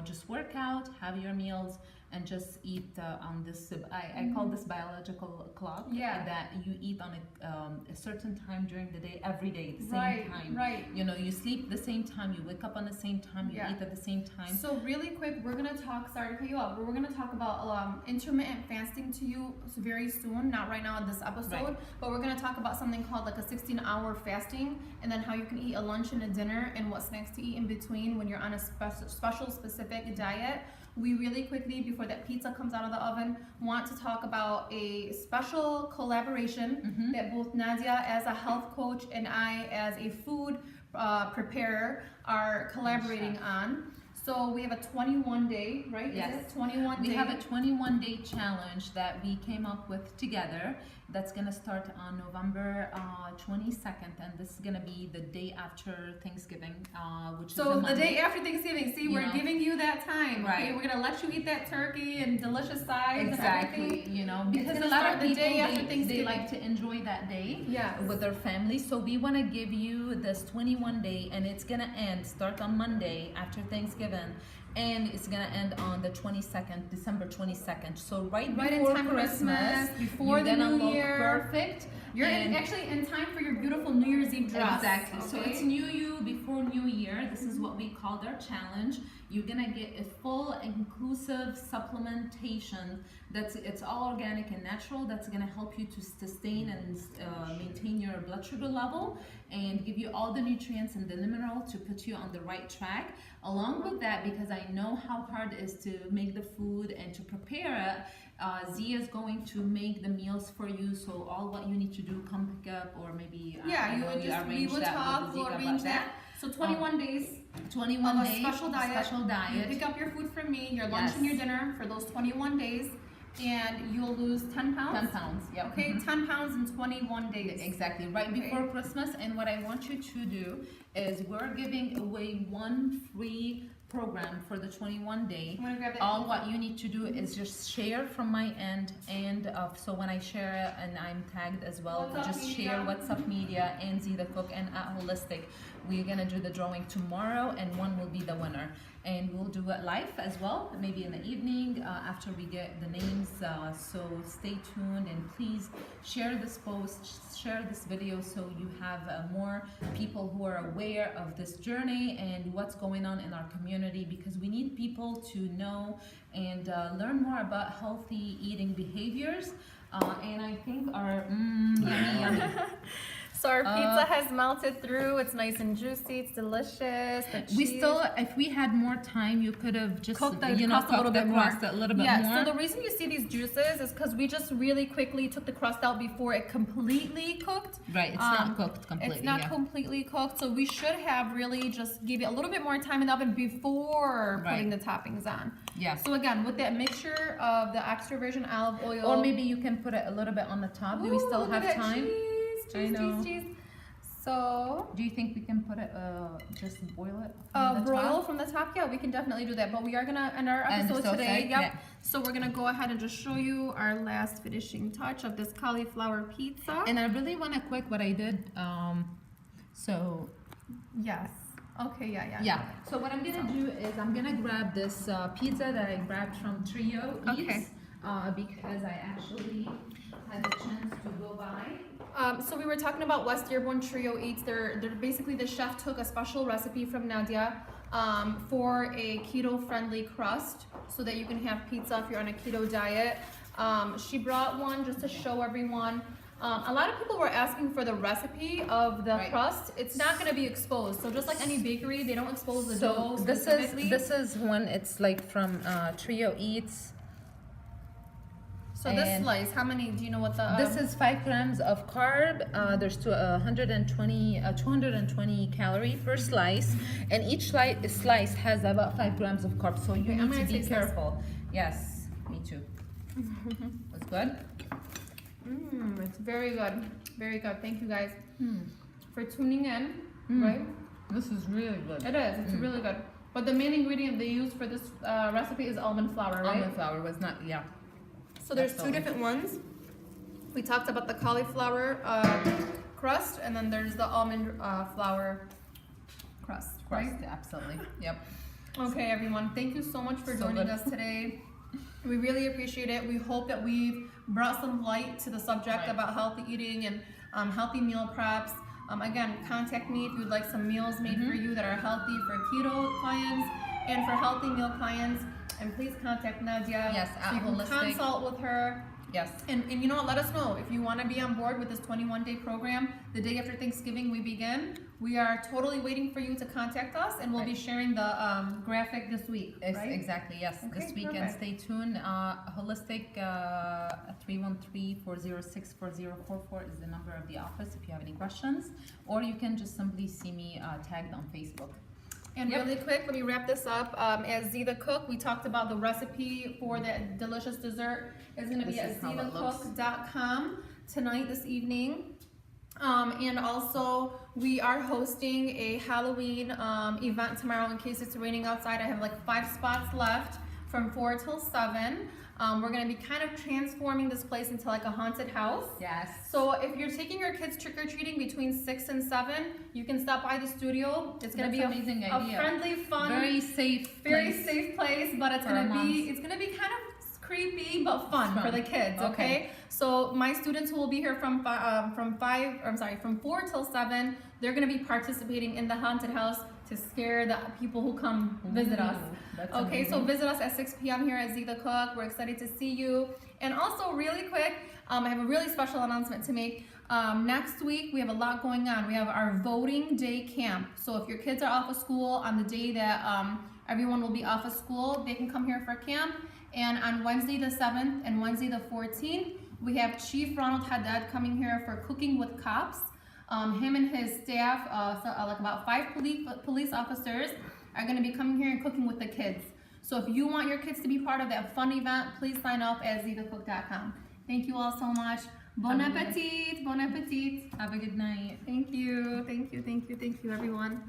Just work out, have your meals, and just eat on this. I call this biological clock. Yeah. That you eat on a certain time during the day, every day, the same Right, time. right. You know, you sleep the same time, you wake up on the same time, you Yeah. eat at the same time. So really quick, we're gonna talk. Sorry to cut you off, but we're gonna talk about intermittent fasting to you very soon. Not right now in this episode, Right. but we're gonna talk about something called like a 16-hour fasting, and then how you can eat a lunch and a dinner, and what snacks to eat in between when you're on a special specific diet. We really quickly, before that pizza comes out of the oven, want to talk about a special collaboration Mhm. that both Nadia as a health coach and I as a food preparer are collaborating on. So we have a 21-day, right? Yes. Is it 21 We day? have a 21-day challenge that we came up with together. That's gonna start on November 22nd, and this is gonna be the day after Thanksgiving, which is So a the Monday. day after Thanksgiving, see, You we're know. giving you that time. Okay, Right. we're gonna let you eat that turkey and delicious sides and Exactly, everything. you know, It's because a gonna lot start of the people day after they Thanksgiving. like to enjoy that day Yes. with their family. So we want to give you this 21 day, and it's gonna start on Monday after Thanksgiving, and it's gonna end on the 22nd, December 22nd. So right in before time for Christmas, before you're the gonna New look Year. perfect. You're and actually in time for your beautiful New Year's Eve dress. Exactly. So okay? it's New You before New Year. This is what we called our challenge. You're gonna get a full inclusive supplementation it's all organic and natural. That's gonna help you to sustain and maintain your blood sugar level and give you all the nutrients and the mineral to put you on the right track. Along with that, because I know how hard it is to make the food and to prepare it, Zee is going to make the meals for you. So all what you need to do, come pick up, or maybe we would talk, we'll arrange that. So 21 days 21 of a days special diet. You pick up your food from me, your lunch and your dinner for those 21 days, and you'll lose 10 pounds. 10 pounds, yeah. Okay, 10 pounds in 21 days. Exactly, right before Christmas. And what I want you to do is we're giving away one free program for the 21 day. I'm gonna grab that. All what you need to do is just share from my end, and so when I share it and I'm tagged as well, WhatsApp just media. share WhatsApp media and ZeetheCook and at Wholelistic. We're gonna do the drawing tomorrow, and one will be the winner. And we'll do it live as well, maybe in the evening after we get the names. So stay tuned, and please share this post, share this video, so you have more people who are aware of this journey and what's going on in our community, because we need people to know and learn more about healthy eating behaviors. And I think our yummy. So our pizza has melted through. It's nice and juicy. It's delicious. We still, if we had more time, you could have just cooked the cooked a little bit more. A little bit Yeah, more. so the reason you see these juices is because we just really quickly took the crust out before it completely cooked. Right, it's not cooked completely. It's not completely cooked, so we should have really just give it a little bit more time in the oven before putting the toppings on. Yeah. So again, with that mixture of the extra virgin olive oil, Or maybe you can put it a little bit on the top. Do we still have time? Cheese. So, Do you think we can put it, just boil it? broil from the top? Yeah, we can definitely do that. But we are gonna end our episode today. Yep. Yeah. So we're gonna go ahead and just show you our last finishing touch of this cauliflower pizza. And I really want to quick what I did. So Yes. Okay. Yeah. yeah. So what I'm gonna do is I'm gonna grab this pizza that I grabbed from Trio Eats. Okay. Because I actually had the chance to go by. So we were talking about West Dearborn Trio Eats. They're basically, the chef took a special recipe from Nadia for a keto-friendly crust so that you can have pizza if you're on a keto diet. She brought one just to show everyone. A lot of people were asking for the recipe of the crust. It's not going to be exposed. So just like any bakery, they don't expose the dough specifically. This is one. It's like from Trio Eats. So this slice, how many, do you know what the... This is 5 grams of carb. There's 220 calorie per slice, and each slice has about 5 grams of carbs. So you need to be careful. Yes, me too. It's good. It's very good. Very good. Thank you guys for tuning in. Right? This is really good. It is. It's really good. But the main ingredient they use for this recipe is almond flour, right? Almond flour was not, yeah. So there's two different ones. We talked about the cauliflower crust, and then there's the almond flour crust, right? Absolutely. Yep. Okay, everyone. Thank you so much for joining us today. We really appreciate it. We hope that we've brought some light to the subject about healthy eating and healthy meal preps. Again, contact me if you'd like some meals made for you that are healthy for keto clients and for healthy meal clients. And please contact Nadia. Yes, so you can Wholelistic. consult with her. Yes. And you know what? Let us know if you want to be on board with this 21-day program. The day after Thanksgiving we begin. We are totally waiting for you to contact us, and we'll be sharing the graphic this week. Right? Exactly. Yes. Okay, This weekend. Stay tuned. Wholelistic 313-406-4044 is the number of the office if you have any questions, or you can just simply see me tagged on Facebook. And really quick, let me wrap this up. As ZeetheCook, we talked about the recipe for that delicious dessert. It's going to be at ZeetheCook.com tonight, this evening. And also, we are hosting a Halloween event tomorrow in case it's raining outside. I have like 5 spots left from 4 till 7. We're going to be kind of transforming this place into like a haunted house. Yes. So if you're taking your kids trick-or-treating between 6 and 7, you can stop by the studio. It's going to be a friendly, fun, very safe place, but it's going to be kind of creepy but fun for the kids, okay? So my students who will be here from 4 till 7, they're going to be participating in the haunted house to scare the people who come visit us. Okay, so visit us at 6 p.m. here at ZeetheCook. We're excited to see you. And also, really quick, I have a really special announcement to make. Next week, we have a lot going on. We have our voting day camp. So if your kids are off of school on the day that everyone will be off of school, they can come here for camp. And on Wednesday the 7th and Wednesday the 14th, we have Chief Ronald Haddad coming here for Cooking with Cops. Him and his staff, like about 5 police officers, are going to be coming here and cooking with the kids. So if you want your kids to be part of that fun event, please sign up at ZeetheCook.com. Thank you all so much. Bon appetit. Bon appetit. Have a good night. Thank you. Thank you, everyone.